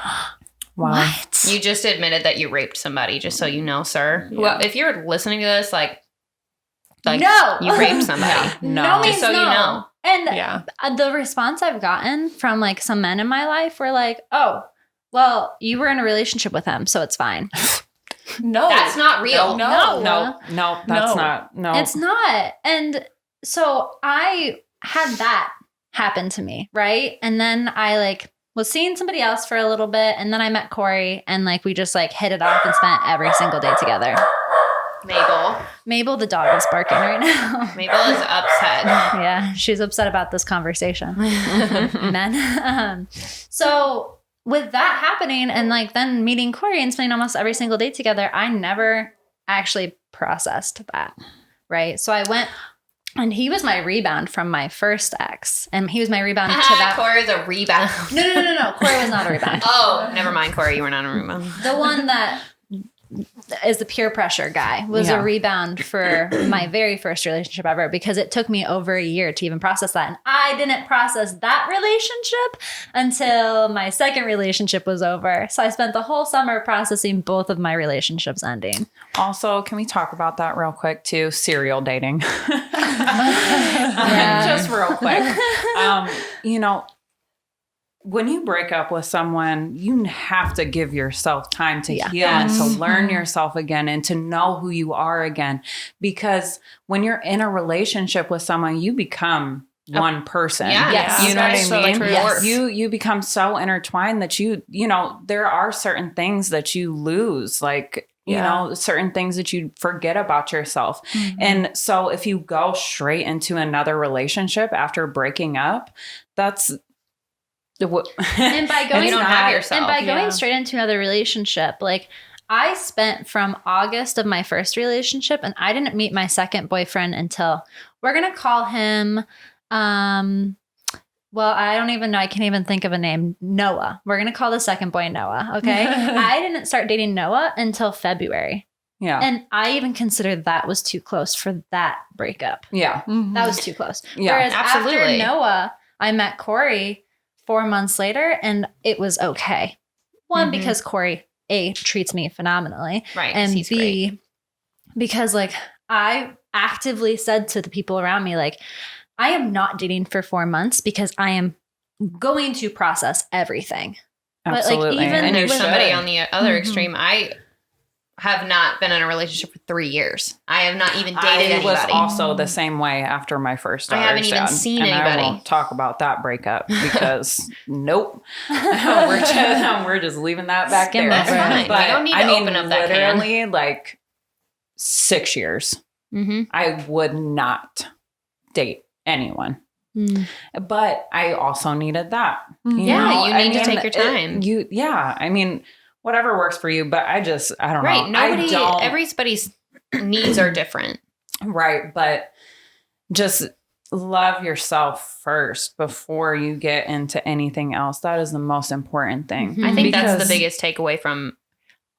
Wow. what? You just admitted that you raped somebody, just so you know, sir. Yeah. Well, if you're listening to this, like no. you raped somebody. No. No Just means so no. you know. And Yeah. the response I've gotten from like some men in my life were like, oh, well, you were in a relationship with him, so it's fine. No. That's not real. No. No, that's No. not. No. It's not. And so I had that happen to me, right? And then I like was seeing somebody else for a little bit, and then I met Corey, and like we just like hit it off and spent every single day together. Mabel, the dog, is barking right now. Mabel is upset. Yeah, she's upset about this conversation. Men. So with that happening, and like then meeting Corey and spending almost every single day together, I never actually processed that. Right. So I went, and he was my rebound from my first ex, and he was my rebound to that. Corey's a rebound. No. Corey was not a rebound. Oh, never mind, Corey. You were not a rebound. The one that is the peer pressure guy, was a rebound for my very first relationship ever, because it took me over a year to even process that. And I didn't process that relationship until my second relationship was over. So I spent the whole summer processing both of my relationships ending. Also, can we talk about that real quick too? Serial dating. Just real quick. You know, when you break up with someone, you have to give yourself time to heal and to learn yourself again and to know who you are again. Because when you're in a relationship with someone, you become one person. Yeah. Yes. You know what I mean? Yes. You become so intertwined that you know, there are certain things that you lose, like, you know, certain things that you forget about yourself. And so if you go straight into another relationship after breaking up, that's And by going, you don't have yourself. And by going straight into another relationship, like I spent from August of my first relationship, and I didn't meet my second boyfriend until, we're going to call him, well, I don't even know. I can't even think of a name. Noah. We're going to call the second boy Noah. Okay. I didn't start dating Noah until February. Yeah. And I even considered that was too close for that breakup. Yeah. That was too close. Yeah, Whereas absolutely. after Noah, I met Corey 4 months later, and it was okay. One, because Corey, A, treats me phenomenally. Right. And He's B, great. because like I actively said to the people around me, like, I am not dating for 4 months because I am going to process everything. Absolutely. But like, even And there's with somebody on the other extreme. I have not been in a relationship for 3 years. I have not even dated I was anybody. also the same way after my first daughter. I haven't even seen anybody. I won't talk about that breakup because nope. we're just leaving that back Skim there. over it. That's fine. But We don't need to I mean, open up that can. literally like 6 years. I would not date anyone. But I also needed that. You need to take your time. I mean, whatever works for you, but I don't Right. know. Everybody's needs are different. Right. But just love yourself first before you get into anything else. That is the most important thing. I think that's Because- the biggest takeaway from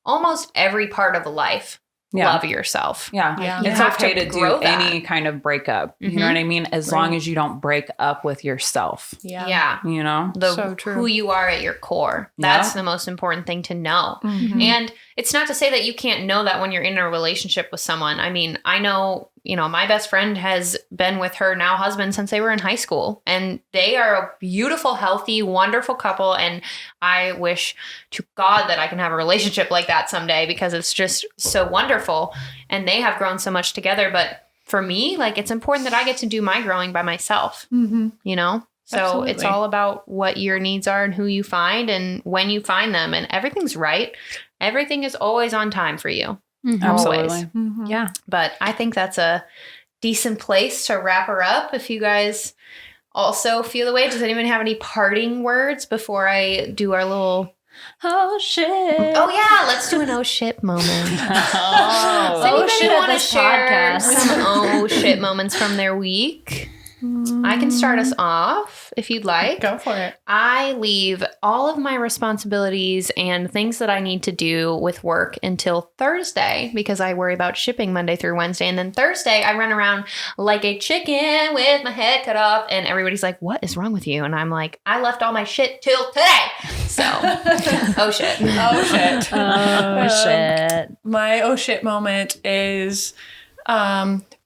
almost every part of life. Yeah. Love yourself. Yeah. Yeah. You It's have okay to to grow do that. any kind of breakup. You know what I mean? As long as you don't break up with yourself, Yeah. you know? So true. Who you are at your core. That's the most important thing to know. And it's not to say that you can't know that when you're in a relationship with someone. I mean, I know, my best friend has been with her now husband since they were in high school, and they are a beautiful, healthy, wonderful couple. And I wish to God that I can have a relationship like that someday, because it's just so wonderful. And they have grown so much together. But for me, like, it's important that I get to do my growing by myself, So Absolutely. it's all about what your needs are and who you find and when you find them, and everything's right. Everything is always on time for you. Absolutely. Always. Yeah. But I think that's a decent place to wrap her up. If you guys also feel the way, does anyone have any parting words before I do our little... Oh, shit. Oh, yeah, let's do an oh shit moment. Oh. Does anybody shit at want to this share podcast. some oh shit moments from their week? I can start us off if you'd like. Go for it. I leave all of my responsibilities and things that I need to do with work until Thursday, because I worry about shipping Monday through Wednesday. And then Thursday, I run around like a chicken with my head cut off. And everybody's like, what is wrong with you? And I'm like, I left all my shit till today. So, oh shit. Oh shit. Oh, shit. My oh shit moment is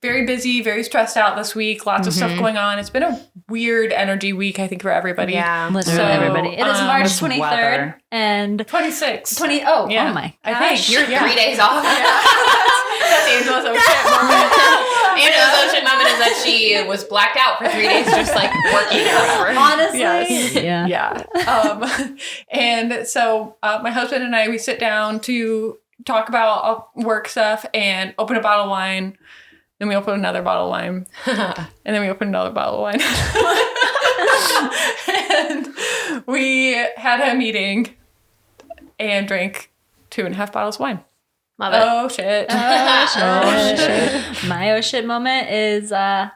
very busy, very stressed out this week. Lots of stuff going on. It's been a weird energy week, I think, for everybody. Yeah. Literally So, everybody. It is March it's 23rd weather. and 26. 20. Oh, Yeah. oh my. I think gosh. You're 3 days off. That's Angela's oh shit moment. Angela's oh shit moment is that she was blacked out for 3 days, just like working or whatever. Honestly. Yes. Yeah. Yeah. And so my husband and I, we sit down to talk about work stuff and open a bottle of wine. Then we open another bottle of wine. And then we open another bottle of wine. And we had a meeting and drank 2.5 bottles of wine. Love it. Oh, shit. Oh, shit. My oh shit moment is I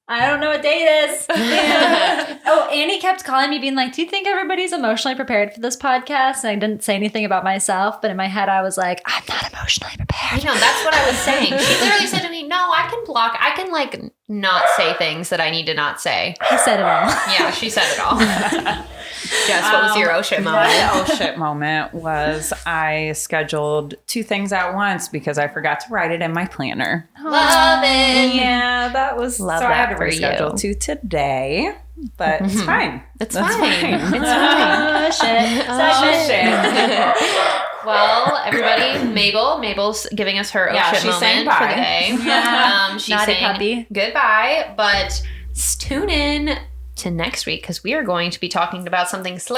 I don't know what day it is. Oh, Annie kept calling me being like, do you think everybody's emotionally prepared for this podcast? And I didn't say anything about myself, but in my head I was like, I'm not emotionally prepared. That's what I was saying. She literally said to me, no, I can like not say things that I need to not say. I said it all. Yeah, she said it all. Jess, what was your oh shit moment? My oh shit moment was I scheduled 2 things at once because I forgot to write it in my planner. Love it. Yeah, that was Love so I had that to for reschedule you. to today, but it's fine. It's That's fine. It's fine. Oh, shit. Oh, shit. Well, everybody, Mabel's giving us her Yeah, shit she's saying moment for bye. the day. Yeah. She's Naughty saying puppy. goodbye, but tune in to next week because we are going to be talking about something a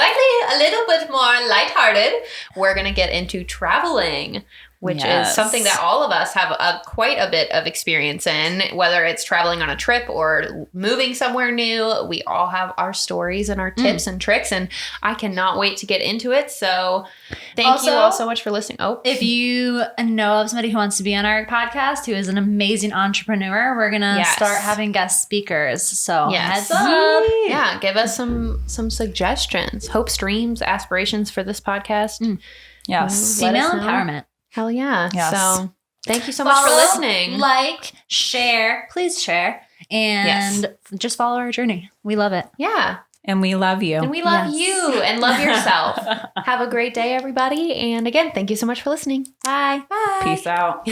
little bit more lighthearted. We're going to get into traveling, which is something that all of us have quite a bit of experience in, whether it's traveling on a trip or moving somewhere new. We all have our stories and our tips and tricks, and I cannot wait to get into it. So thank you all so much for listening. Oh, if you know of somebody who wants to be on our podcast, who is an amazing entrepreneur, we're going to start having guest speakers. So heads up. Yeah, give us some suggestions, hopes, dreams, aspirations for this podcast. Yes. Female empowerment. Hell yeah. Yes. So thank you so much for listening. Like, share, please share, and just follow our journey. We love it. Yeah. And we love you. And we love you and love yourself. Have a great day, everybody. And again, thank you so much for listening. Bye. Peace out.